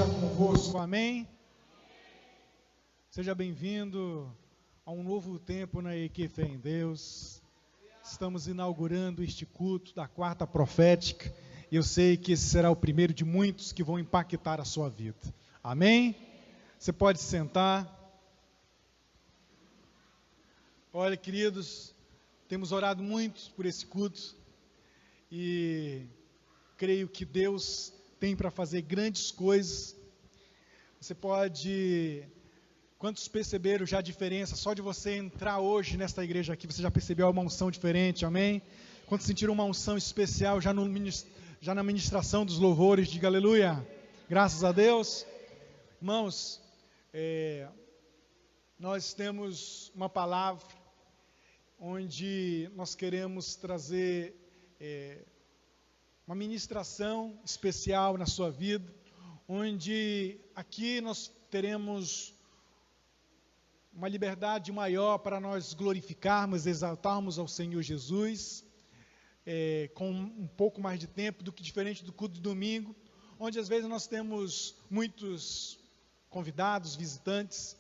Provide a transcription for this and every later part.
seja convosco. Amém? Seja bem-vindo a um novo tempo na Equipe Fé em Deus. Estamos inaugurando este culto da quarta profética. E eu sei que esse será o primeiro de muitos que vão impactar a sua vida. Amém? Você pode sentar. Olha, queridos, temos orado muito por esse culto. E creio que Deus tem para fazer grandes coisas. Você pode... Quantos perceberam já a diferença? Só de você entrar hoje nesta igreja aqui, você já percebeu uma unção diferente, amém? Quantos sentiram uma unção especial já na ministração dos louvores? Diga aleluia, graças a Deus. Irmãos, nós temos uma palavra onde nós queremos trazer uma ministração especial na sua vida, onde aqui nós teremos uma liberdade maior para nós glorificarmos, exaltarmos ao Senhor Jesus, com um pouco mais de tempo do que diferente do culto de domingo, onde às vezes nós temos muitos convidados, visitantes,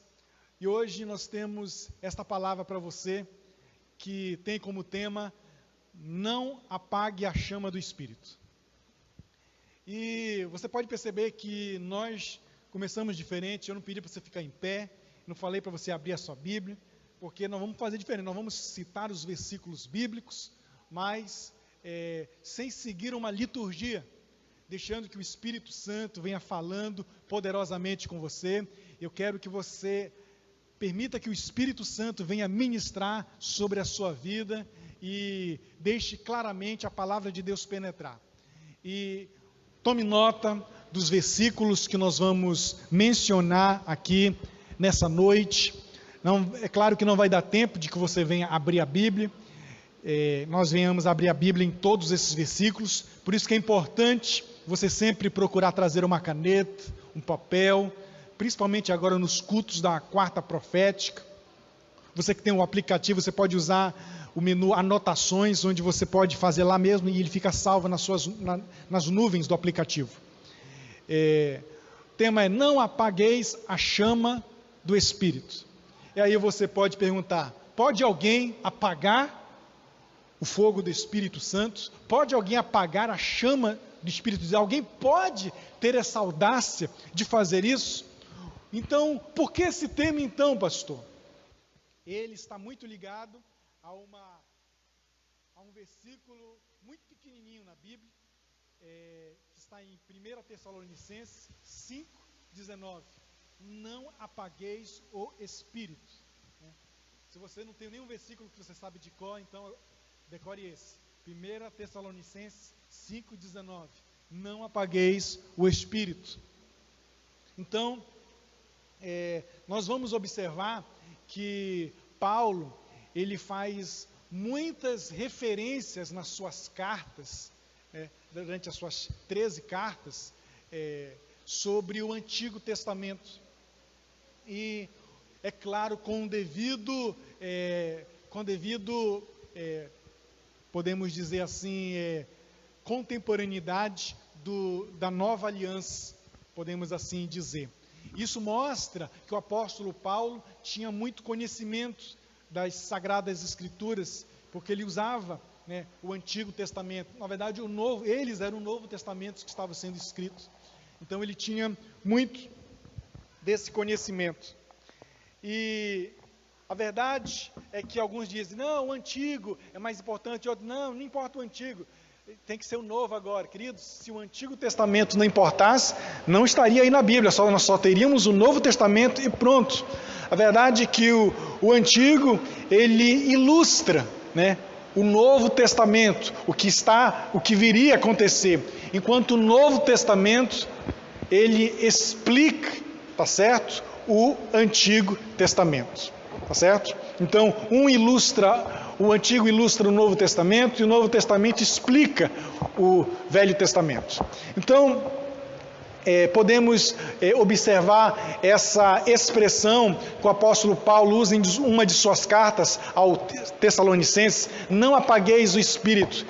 e hoje nós temos esta palavra para você, que tem como tema, não apague a chama do Espírito. E você pode perceber que nós começamos diferente. Eu não pedi para você ficar em pé, não falei para você abrir a sua Bíblia, porque nós vamos fazer diferente, nós vamos citar os versículos bíblicos, mas sem seguir uma liturgia, deixando que o Espírito Santo venha falando poderosamente com você. Eu quero que você permita que o Espírito Santo venha ministrar sobre a sua vida e deixe claramente a palavra de Deus penetrar. E tome nota dos versículos que nós vamos mencionar aqui nessa noite. Não, é claro que não vai dar tempo de que você venha abrir a Bíblia, nós venhamos abrir a Bíblia em todos esses versículos, por isso que é importante você sempre procurar trazer uma caneta, um papel, principalmente agora nos cultos da quarta profética. Você que tem um aplicativo, você pode usar o menu anotações, onde você pode fazer lá mesmo e ele fica salvo nas nuvens do aplicativo. O tema é: não apagueis a chama do Espírito. E aí você pode perguntar: pode alguém apagar o fogo do Espírito Santo? Pode alguém apagar a chama do Espírito Santo? Alguém pode ter essa audácia de fazer isso? Então, por que esse tema então, pastor? Ele está muito ligado a um versículo muito pequenininho na Bíblia, que está em 1 Tessalonicenses 5:19. Não apagueis o Espírito. Se você não tem nenhum versículo que você sabe de cor, então decore esse. 1 Tessalonicenses 5:19. Não apagueis o Espírito. Então, nós vamos observar que Paulo, ele faz muitas referências nas suas cartas, durante as suas 13 cartas, sobre o Antigo Testamento. E, é claro, com devido, podemos dizer assim, contemporaneidade da nova aliança, podemos assim dizer. Isso mostra que o apóstolo Paulo tinha muito conhecimento das Sagradas Escrituras, porque ele usava o Antigo Testamento. Na verdade, eles eram o Novo Testamento que estava sendo escrito. Então, ele tinha muito desse conhecimento. E a verdade é que alguns dizem: não, o Antigo é mais importante. Outros: não importa o Antigo, tem que ser o Novo agora. Queridos, se o Antigo Testamento não importasse, não estaria aí na Bíblia, nós só teríamos o Novo Testamento e pronto. A verdade é que o Antigo, ele ilustra, o Novo Testamento, o que viria a acontecer, enquanto o Novo Testamento, ele explica, tá certo, o Antigo Testamento, tá certo? Então, o Antigo ilustra o Novo Testamento e o Novo Testamento explica o Velho Testamento. Então, podemos observar essa expressão que o apóstolo Paulo usa em uma de suas cartas ao Tessalonicenses: não apagueis o Espírito.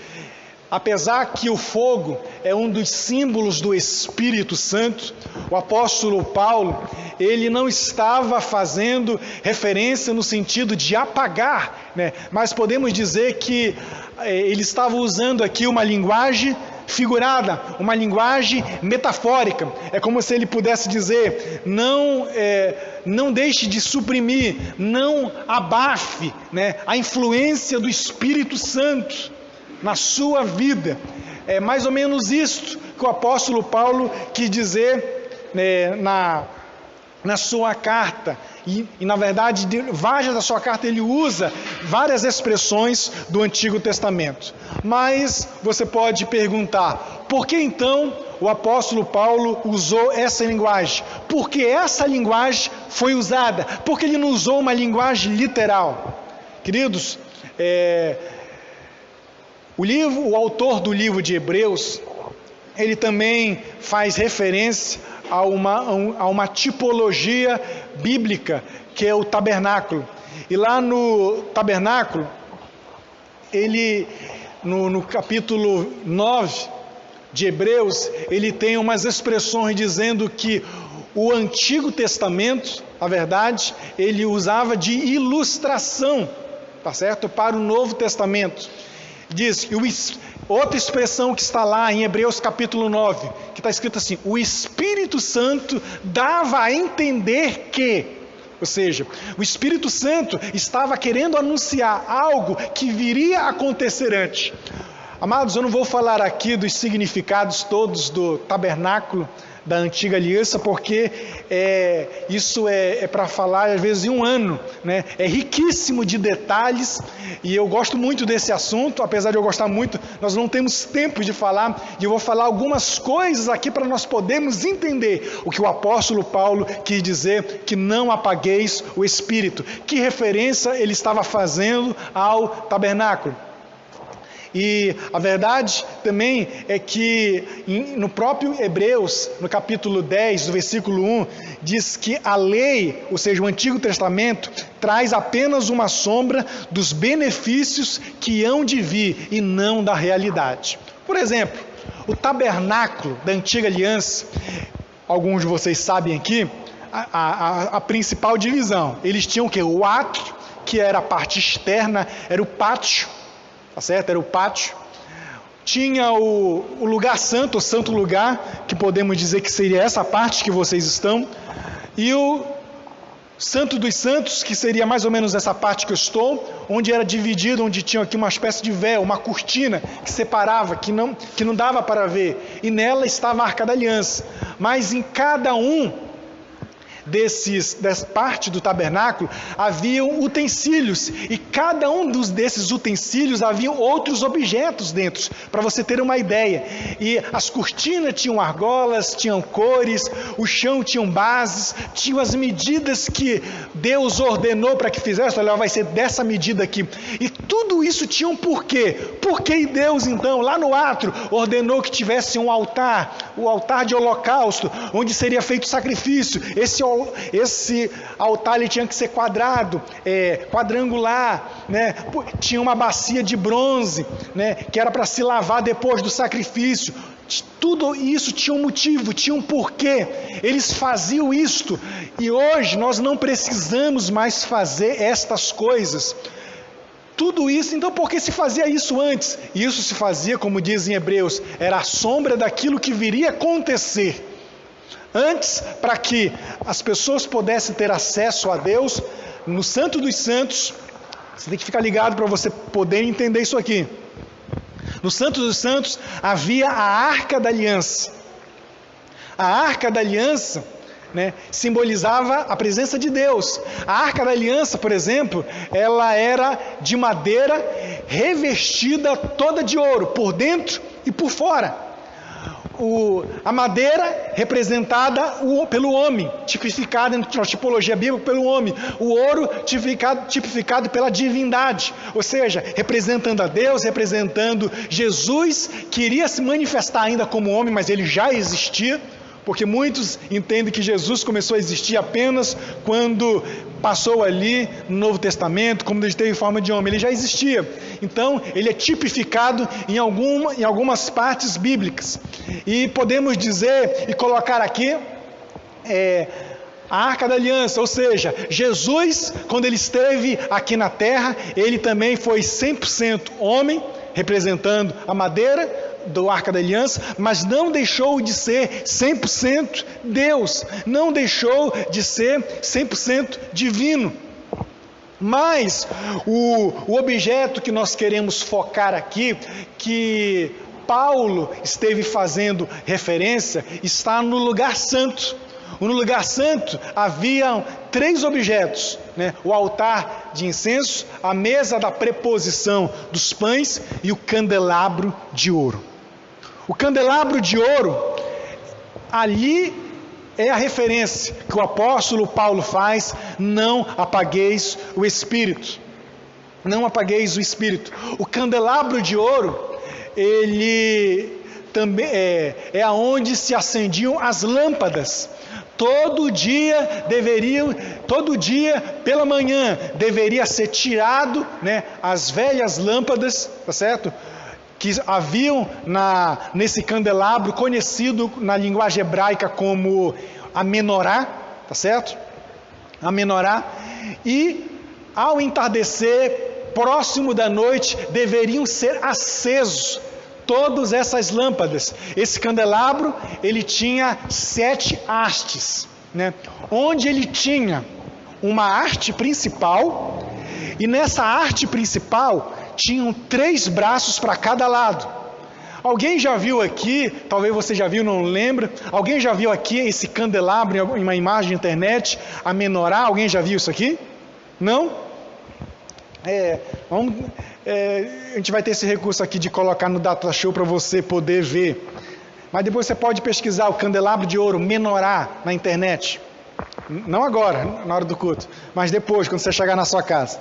apesar que o fogo é um dos símbolos do Espírito Santo, o apóstolo Paulo, ele não estava fazendo referência no sentido de apagar, né? Mas podemos dizer que ele estava usando aqui uma linguagem figurada, uma linguagem metafórica. É como se ele pudesse dizer, não deixe de suprimir, não abafe, né, a influência do Espírito Santo na sua vida. É mais ou menos isto que o apóstolo Paulo quis dizer, né, na sua carta. E na verdade, várias da sua carta ele usa várias expressões do Antigo Testamento. Mas você pode perguntar, por que então o apóstolo Paulo usou essa linguagem? Por que essa linguagem foi usada? Porque ele não usou uma linguagem literal. Queridos, o autor do livro de Hebreus, ele também faz referência a uma tipologia bíblica, que é o tabernáculo. E lá no tabernáculo, ele, no capítulo 9 de Hebreus, ele tem umas expressões dizendo que o Antigo Testamento, na verdade, ele usava de ilustração, tá certo? Para o Novo Testamento. Diz que outra expressão que está lá em Hebreus capítulo 9, que está escrito assim, o Espírito Santo dava a entender que, ou seja, o Espírito Santo estava querendo anunciar algo que viria a acontecer antes. Amados, eu não vou falar aqui dos significados todos do tabernáculo da antiga aliança, porque isso é para falar às vezes em um ano, né? É riquíssimo de detalhes e eu gosto muito desse assunto. Apesar de eu gostar muito, nós não temos tempo de falar, e eu vou falar algumas coisas aqui para nós podermos entender o que o apóstolo Paulo quis dizer, que não apagueis o Espírito, que referência ele estava fazendo ao tabernáculo. E a verdade também é que no próprio Hebreus, no capítulo 10, do versículo 1, diz que a lei, ou seja, o Antigo Testamento, traz apenas uma sombra dos benefícios que hão de vir e não da realidade. Por exemplo, o tabernáculo da Antiga Aliança, alguns de vocês sabem aqui, a principal divisão. Eles tinham o quê? O átrio, que era a parte externa, era o pátio, tá certo? Era o pátio. Tinha o lugar santo, o santo lugar, que podemos dizer que seria essa parte que vocês estão, e o Santo dos Santos, que seria mais ou menos essa parte que eu estou, onde era dividido, onde tinha aqui uma espécie de véu, uma cortina que separava, que não dava para ver, e nela estava a Arca da Aliança. Mas em cada dessa parte do tabernáculo haviam utensílios, e cada um desses utensílios haviam outros objetos dentro, para você ter uma ideia. E as cortinas tinham argolas, tinham cores, o chão tinham bases, tinham as medidas que Deus ordenou para que fizesse. Olha, vai ser dessa medida aqui, e tudo isso tinha um porquê. Porque Deus então lá no átrio ordenou que tivesse um altar, o altar de holocausto, onde seria feito sacrifício. Esse altar ele tinha que ser quadrangular, né? Tinha uma bacia de bronze, né? Que era para se lavar depois do sacrifício. Tudo isso tinha um motivo, tinha um porquê. Eles faziam isto, e hoje nós não precisamos mais fazer estas coisas. Tudo isso, então por que se fazia isso antes? Isso se fazia, como diz em Hebreus, era a sombra daquilo que viria a acontecer. Antes, para que as pessoas pudessem ter acesso a Deus, no Santo dos Santos, você tem que ficar ligado para você poder entender isso aqui. No Santo dos Santos havia a Arca da Aliança. A Arca da Aliança, né, simbolizava a presença de Deus. A Arca da Aliança, por exemplo, ela era de madeira revestida toda de ouro, por dentro e por fora. A madeira representada pelo homem, tipificada na tipologia bíblica pelo homem. O ouro tipificado pela divindade, ou seja, representando a Deus, representando Jesus, que iria se manifestar ainda como homem, mas ele já existia Porque muitos entendem que Jesus começou a existir apenas quando passou ali no Novo Testamento, como ele teve forma de homem. Ele já existia. Então, ele é tipificado em algumas partes bíblicas. E podemos dizer e colocar aqui a Arca da Aliança, ou seja, Jesus, quando ele esteve aqui na terra, ele também foi 100% homem, representando a madeira do Arca da Aliança, mas não deixou de ser 100% Deus, não deixou de ser 100% divino. Mas o objeto que nós queremos focar aqui, que Paulo esteve fazendo referência, está no lugar santo. No lugar santo haviam 3 objetos, né? O altar de incenso, a mesa da preposição dos pães e o candelabro de ouro. O candelabro de ouro, ali é a referência que o apóstolo Paulo faz: não apagueis o Espírito. Não apagueis o Espírito. O candelabro de ouro, ele também é aonde se acendiam as lâmpadas. Todo dia pela manhã, deveria ser tirado, né, as velhas lâmpadas, tá certo? Que haviam nesse candelabro, conhecido na linguagem hebraica como a menorá, tá certo? A menorá. E ao entardecer, próximo da noite, deveriam ser acesos todas essas lâmpadas. Esse candelabro, ele tinha 7 hastes, né? Onde ele tinha uma haste principal, e nessa haste principal tinham 3 braços para cada lado. Alguém já viu aqui, talvez você já viu, não lembra, alguém já viu aqui esse candelabro em uma imagem na internet, a menorá? Alguém já viu isso aqui? Não? A gente vai ter esse recurso aqui de colocar no Data Show para você poder ver. Mas depois você pode pesquisar o candelabro de ouro, menorá, na internet. Não agora, na hora do culto, mas depois, quando você chegar na sua casa.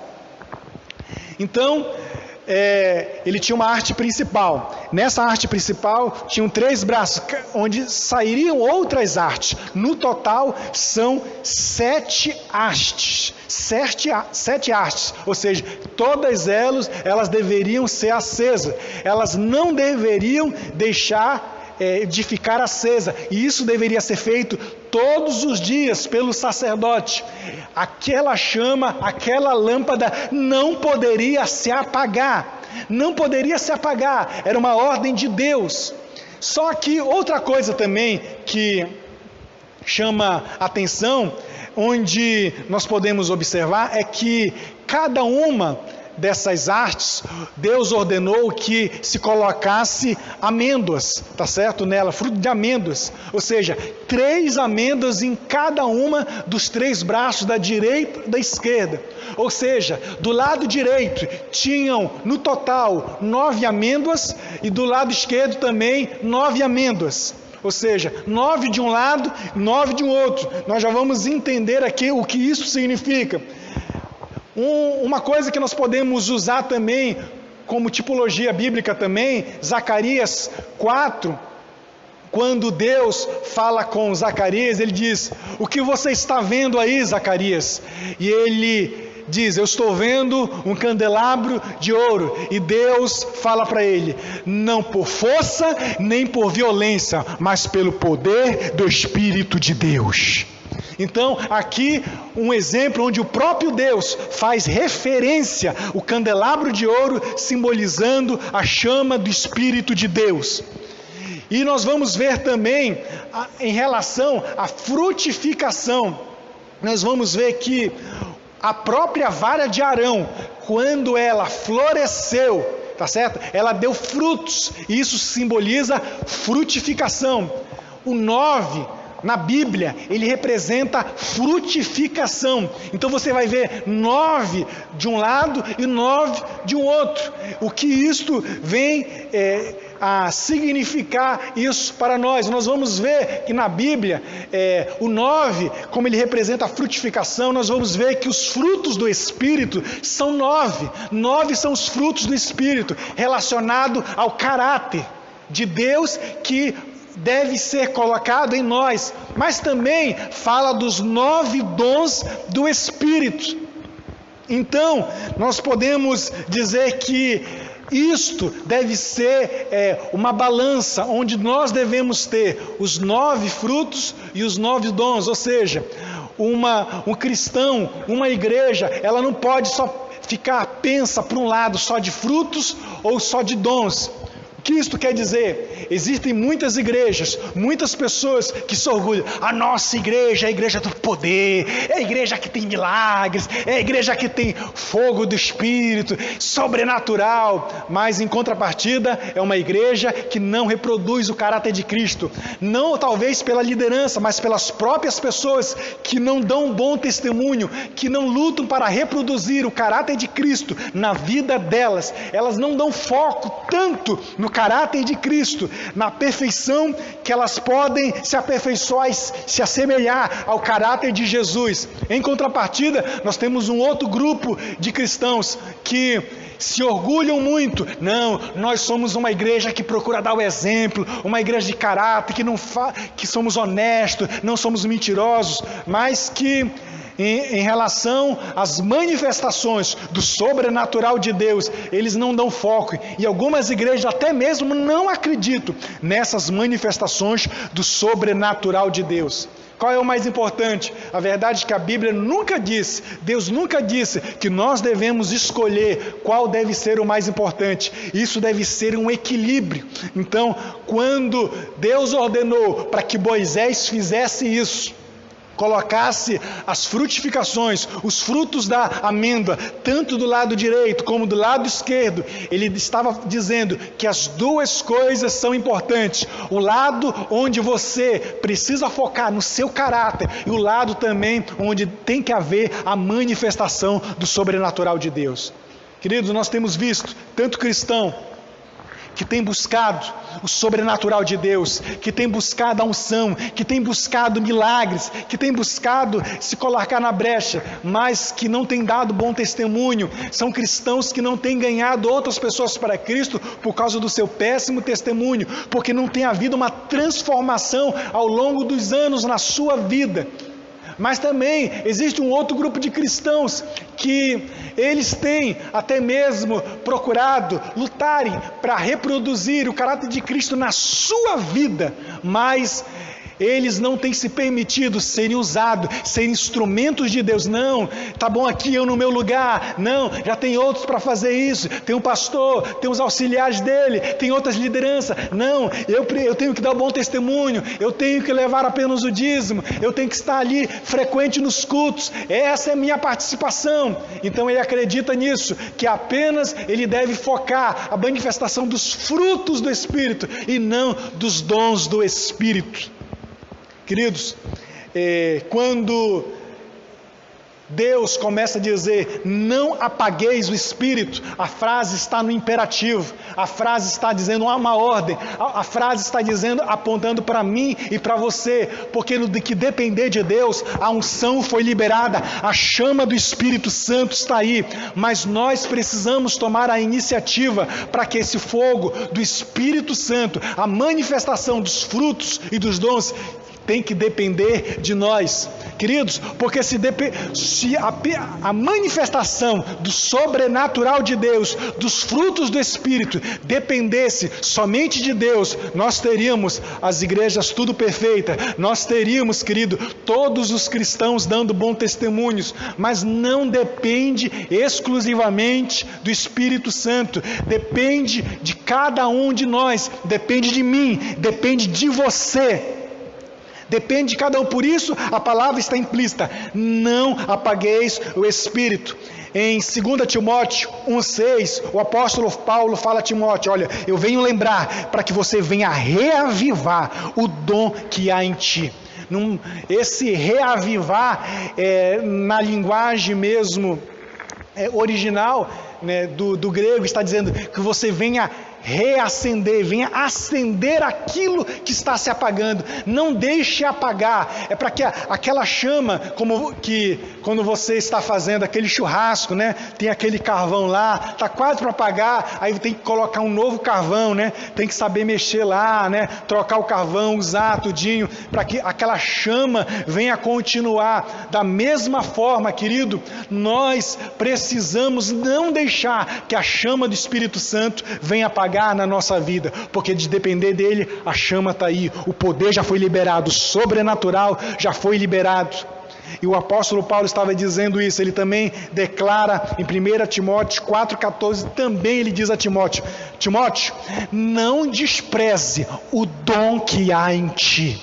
Então, ele tinha uma haste principal. Nessa haste principal tinham 3 braços, onde sairiam outras hastes. No total são 7 hastes. 7 hastes, ou seja, todas elas deveriam ser acesas. Elas não deveriam deixar de ficar acesa, e isso deveria ser feito todos os dias pelo sacerdote. Aquela chama, aquela lâmpada não poderia se apagar, era uma ordem de Deus. Só que outra coisa também que chama atenção, onde nós podemos observar, é que cada uma dessas hastes, Deus ordenou que se colocasse amêndoas, tá certo? Nela, fruto de amêndoas, ou seja, 3 amêndoas em cada uma dos 3 braços, da direita e da esquerda. Ou seja, do lado direito tinham no total 9 amêndoas e do lado esquerdo também 9 amêndoas. Ou seja, 9 de um lado, 9 de um outro. Nós já vamos entender aqui o que isso significa. Uma coisa que nós podemos usar também como tipologia bíblica também, Zacarias 4, quando Deus fala com Zacarias, ele diz: o que você está vendo aí, Zacarias? E ele diz: eu estou vendo um candelabro de ouro. E Deus fala para ele: não por força nem por violência, mas pelo poder do Espírito de Deus. Então, aqui um exemplo onde o próprio Deus faz referência ao candelabro de ouro, simbolizando a chama do Espírito de Deus. E nós vamos ver também, em relação à frutificação, nós vamos ver que a própria vara de Arão, quando ela floresceu, tá certo? Ela deu frutos, e isso simboliza frutificação. O 9 na Bíblia, ele representa frutificação. Então você vai ver 9 de um lado e 9 de um outro. O que isto vem a significar isso para nós? Nós vamos ver que na Bíblia, o 9, como ele representa a frutificação, nós vamos ver que os frutos do Espírito são 9. 9 são os frutos do Espírito, relacionados ao caráter de Deus, que deve ser colocado em nós, mas também fala dos 9 dons do Espírito. Então, nós podemos dizer que isto deve ser uma balança, onde nós devemos ter os 9 frutos e os 9 dons, ou seja, um cristão, uma igreja, ela não pode só ficar pensa para um lado só de frutos ou só de dons. O que isto quer dizer? Existem muitas igrejas, muitas pessoas que se orgulham. A nossa igreja é a igreja do poder, é a igreja que tem milagres, é a igreja que tem fogo do Espírito, sobrenatural. Mas em contrapartida é uma igreja que não reproduz o caráter de Cristo. Não talvez pela liderança, mas pelas próprias pessoas que não dão um bom testemunho, que não lutam para reproduzir o caráter de Cristo na vida delas. Elas não dão foco tanto no caráter de Cristo, na perfeição que elas podem se aperfeiçoar e se assemelhar ao caráter de Jesus. Em contrapartida, nós temos um outro grupo de cristãos que se orgulham muito. Não, nós somos uma igreja que procura dar o exemplo, uma igreja de caráter, que somos honestos, não somos mentirosos, mas que em relação às manifestações do sobrenatural de Deus, eles não dão foco. E algumas igrejas até mesmo não acreditam nessas manifestações do sobrenatural de Deus. Qual é o mais importante? A verdade é que a Bíblia nunca disse, Deus nunca disse que nós devemos escolher qual deve ser o mais importante. Isso deve ser um equilíbrio. Então, quando Deus ordenou para que Moisés fizesse isso, colocasse as frutificações, os frutos da amêndoa, tanto do lado direito como do lado esquerdo, ele estava dizendo que as duas coisas são importantes. O lado onde você precisa focar no seu caráter e o lado também onde tem que haver a manifestação do sobrenatural de Deus. Queridos, nós temos visto tanto cristão que tem buscado o sobrenatural de Deus, que tem buscado a unção, que tem buscado milagres, que tem buscado se colocar na brecha, mas que não tem dado bom testemunho. São cristãos que não têm ganhado outras pessoas para Cristo por causa do seu péssimo testemunho, porque não tem havido uma transformação ao longo dos anos na sua vida. Mas também existe um outro grupo de cristãos que eles têm até mesmo procurado lutarem para reproduzir o caráter de Cristo na sua vida, mas eles não têm se permitido serem usados, serem instrumentos de Deus. Não, tá bom aqui eu no meu lugar. Não, já tem outros para fazer isso. Tem um pastor, tem os auxiliares dele, tem outras lideranças. Não, eu tenho que dar um bom testemunho, eu tenho que levar apenas o dízimo, eu tenho que estar ali frequente nos cultos. Essa é a minha participação. Então ele acredita nisso, que apenas ele deve focar a manifestação dos frutos do Espírito e não dos dons do Espírito. Queridos, quando Deus começa a dizer, não apagueis o Espírito, a frase está no imperativo, a frase está dizendo uma ordem, a frase está dizendo, apontando para mim e para você, porque no que depender de Deus, a unção foi liberada, a chama do Espírito Santo está aí, mas nós precisamos tomar a iniciativa para que esse fogo do Espírito Santo, a manifestação dos frutos e dos dons, tem que depender de nós, queridos, porque se a manifestação do sobrenatural de Deus, dos frutos do Espírito, dependesse somente de Deus, nós teríamos as igrejas tudo perfeitas, nós teríamos, querido, todos os cristãos dando bons testemunhos, mas não depende exclusivamente do Espírito Santo, depende de cada um de nós, depende de mim, depende de você. Depende de cada um, por isso a palavra está implícita, não apagueis o Espírito. Em 2 Timóteo 1,6, o apóstolo Paulo fala a Timóteo, olha, eu venho lembrar para que você venha reavivar o dom que há em ti. Esse reavivar, na linguagem mesmo original, né, do grego, está dizendo que você venha reacender, venha acender aquilo que está se apagando. Não deixe apagar. É para que aquela chama, como que quando você está fazendo aquele churrasco, né? Tem aquele carvão lá, está quase para apagar, aí tem que colocar um novo carvão, né? Tem que saber mexer lá, né? Trocar o carvão, usar tudinho, para que aquela chama venha continuar. Da mesma forma, querido, nós precisamos não deixar que a chama do Espírito Santo venha apagar na nossa vida, porque de depender dele, a chama está aí, o poder já foi liberado, o sobrenatural já foi liberado. E o apóstolo Paulo estava dizendo isso, ele também declara em 1 Timóteo 4,14, também ele diz a Timóteo: Timóteo, não despreze o dom que há em ti.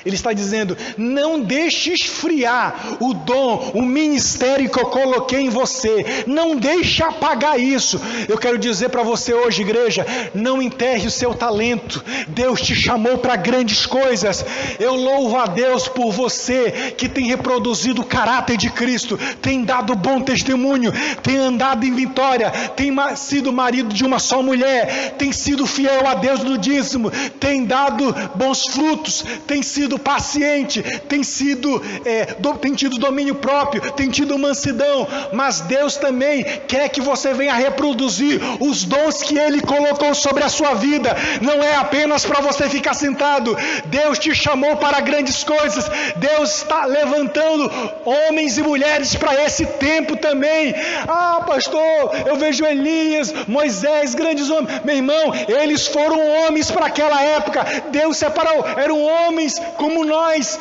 Ele está dizendo, não deixe esfriar o dom, o ministério que eu coloquei em você. Não deixe apagar isso. Eu quero dizer para você hoje, igreja, não enterre o seu talento. Deus te chamou para grandes coisas. Eu louvo a Deus por você que tem reproduzido o caráter de Cristo, tem dado bom testemunho, tem andado em vitória, tem sido marido de uma só mulher, tem sido fiel a Deus no dízimo, tem dado bons frutos, tem sido paciente, tem tido domínio próprio, tem tido mansidão. Mas Deus também quer que você venha reproduzir os dons que Ele colocou sobre a sua vida. Não é apenas para você ficar sentado. Deus te chamou para grandes coisas. Deus está levantando homens e mulheres para esse tempo também. Ah, pastor, eu vejo Elias, Moisés, grandes homens. Meu irmão, eles foram homens para aquela época. Deus separou, eram homens como nós,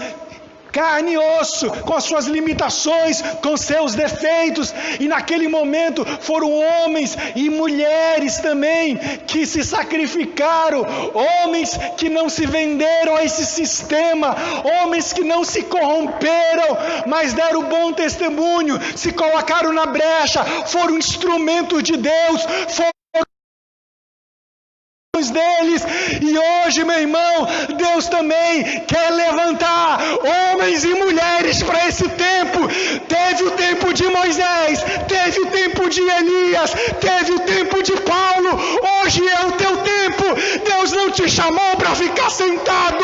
carne e osso, com as suas limitações, com seus defeitos, e naquele momento foram homens e mulheres também que se sacrificaram, homens que não se venderam a esse sistema, homens que não se corromperam, mas deram bom testemunho, se colocaram na brecha, foram instrumentos de Deus, foram deles. E hoje, meu irmão, Deus também quer levantar homens e mulheres para esse tempo. Teve o tempo de Moisés, teve o tempo de Elias, teve o tempo de Paulo. Hoje é o teu tempo. Deus não te chamou para ficar sentado.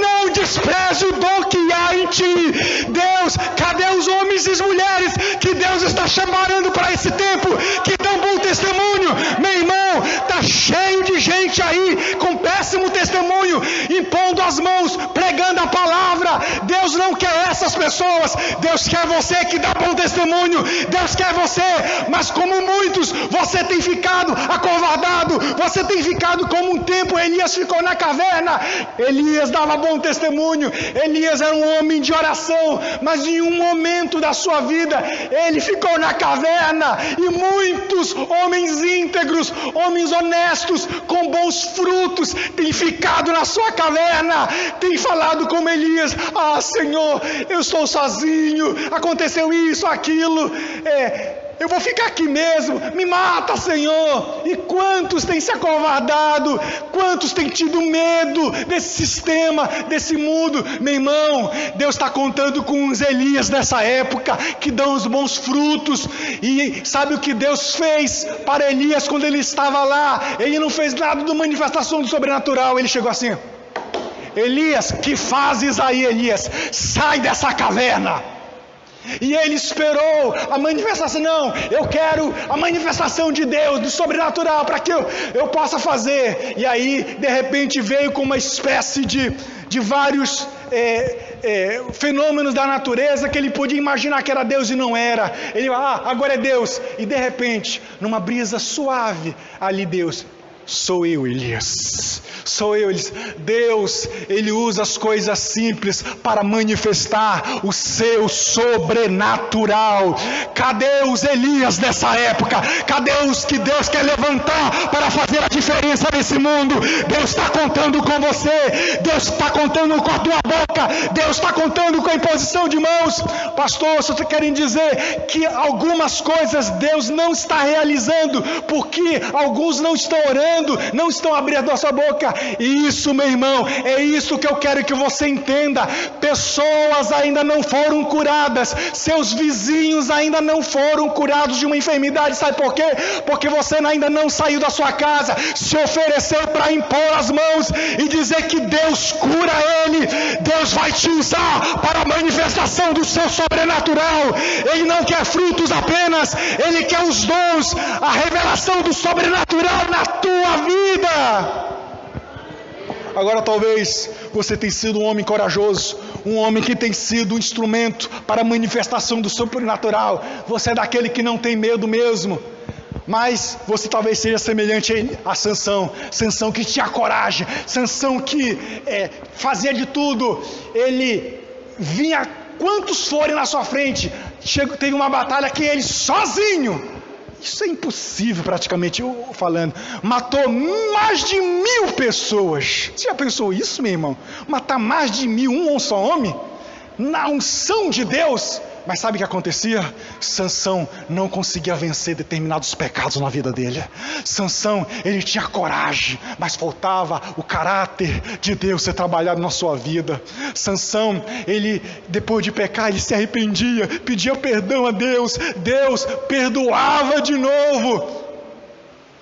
Não despreze o dom que há em ti. Deus, cadê os homens e as mulheres que Deus está chamando para esse tempo, que dão bom testemunho? Meu irmão, está cheio de gente aí com péssimo testemunho, impondo as mãos, pregando a palavra. Deus não quer essas pessoas. Deus quer você que dá bom testemunho. Deus quer você, mas como muitos, você tem ficado acovardado, você tem ficado como um tempo Elias ficou na caverna. Elias dava bom testemunho, Elias era um homem de oração, mas em um momento da sua vida, ele ficou na caverna. E muitos homens íntegros, homens honestos, com bons frutos, têm ficado na sua caverna, têm falado como Elias: ah, Senhor, eu estou sozinho, aconteceu isso, aquilo, eu vou ficar aqui mesmo, me mata, Senhor. E quantos têm se acovardado, quantos têm tido medo desse sistema, desse mundo? Meu irmão, Deus está contando com os Elias dessa época, que dão os bons frutos. E sabe o que Deus fez para Elias quando ele estava lá? Ele não fez nada de manifestação do sobrenatural. Ele chegou assim: Elias, que fazes aí, Elias? Sai dessa caverna. E ele esperou a manifestação. Não, eu quero a manifestação de Deus, do sobrenatural, para que eu possa fazer. E aí, de repente, veio com uma espécie de vários fenômenos da natureza que ele podia imaginar que era Deus e não era. Ele, agora é Deus. E de repente, numa brisa suave, ali Deus: sou eu, Elias. Sou eu, Elias. Deus, Ele usa as coisas simples para manifestar o seu sobrenatural. Cadê os Elias dessa época? Cadê os que Deus quer levantar para fazer a diferença nesse mundo? Deus está contando com você. Deus está contando com a tua boca. Deus está contando com a imposição de mãos. Pastor, vocês querem dizer que algumas coisas Deus não está realizando porque alguns não estão orando? orando, não estão abrindo a sua boca. E isso, meu irmão, é isso que eu quero que você entenda. Pessoas ainda não foram curadas, seus vizinhos ainda não foram curados de uma enfermidade. Sabe por quê? Porque você ainda não saiu da sua casa, se ofereceu para impor as mãos e dizer que Deus cura ele. Deus vai te usar para a manifestação do seu sobrenatural. Ele não quer frutos apenas, Ele quer os dons, a revelação do sobrenatural na tua vida. Agora talvez você tenha sido um homem corajoso, um homem que tem sido um instrumento para a manifestação do sobrenatural. Você é daquele que não tem medo mesmo. Mas você talvez seja semelhante a Sansão. Sansão que tinha coragem, Sansão que fazia de tudo. Ele vinha, quantos forem na sua frente, teve uma batalha que ele sozinho, isso é impossível praticamente falando, matou mais de 1000 pessoas. Você já pensou isso, meu irmão? Matar mais de 1000, um só homem? Na unção de Deus. Mas sabe o que acontecia? Sansão não conseguia vencer determinados pecados na vida dele. Sansão, ele tinha coragem, mas faltava o caráter de Deus ser trabalhado na sua vida. Sansão, ele, depois de pecar, ele se arrependia, pedia perdão a Deus. Deus perdoava de novo.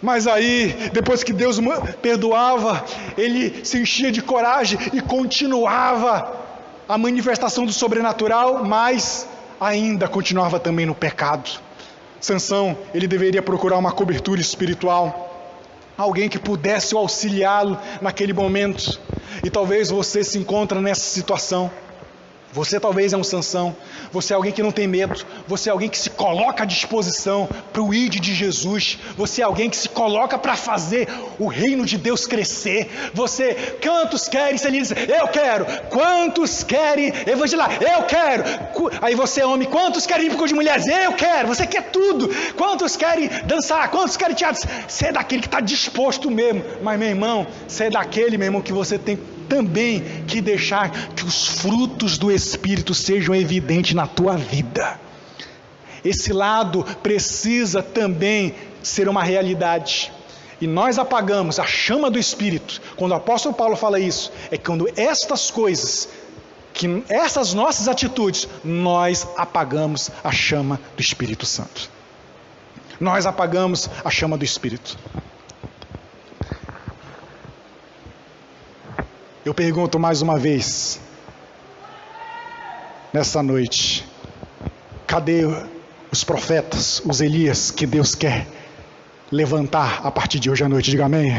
Mas aí, depois que Deus perdoava, ele se enchia de coragem e continuava a manifestação do sobrenatural, mas ainda continuava também no pecado. Sansão, ele deveria procurar uma cobertura espiritual, alguém que pudesse auxiliá-lo naquele momento. E talvez você se encontre nessa situação. Você talvez é um Sansão, você é alguém que não tem medo, você é alguém que se coloca à disposição para o ID de Jesus, você é alguém que se coloca para fazer o reino de Deus crescer. Você, quantos querem ser líderes? Eu quero. Quantos querem evangelizar? Eu quero. Aí você é homem, quantos querem ir para o de mulheres? Eu quero. Você quer tudo. Quantos querem dançar? Quantos querem teatro? Você é daquele que está disposto mesmo. Mas meu irmão, você é daquele, meu irmão, que você tem também que deixar que os frutos do Espírito sejam evidentes na tua vida. Esse lado precisa também ser uma realidade. E nós apagamos a chama do Espírito. Quando o apóstolo Paulo fala isso, é quando estas coisas, que essas nossas atitudes, nós apagamos a chama do Espírito Santo. Nós apagamos a chama do Espírito. Eu pergunto mais uma vez, nessa noite, cadê os profetas, os Elias, que Deus quer levantar a partir de hoje à noite? Diga amém.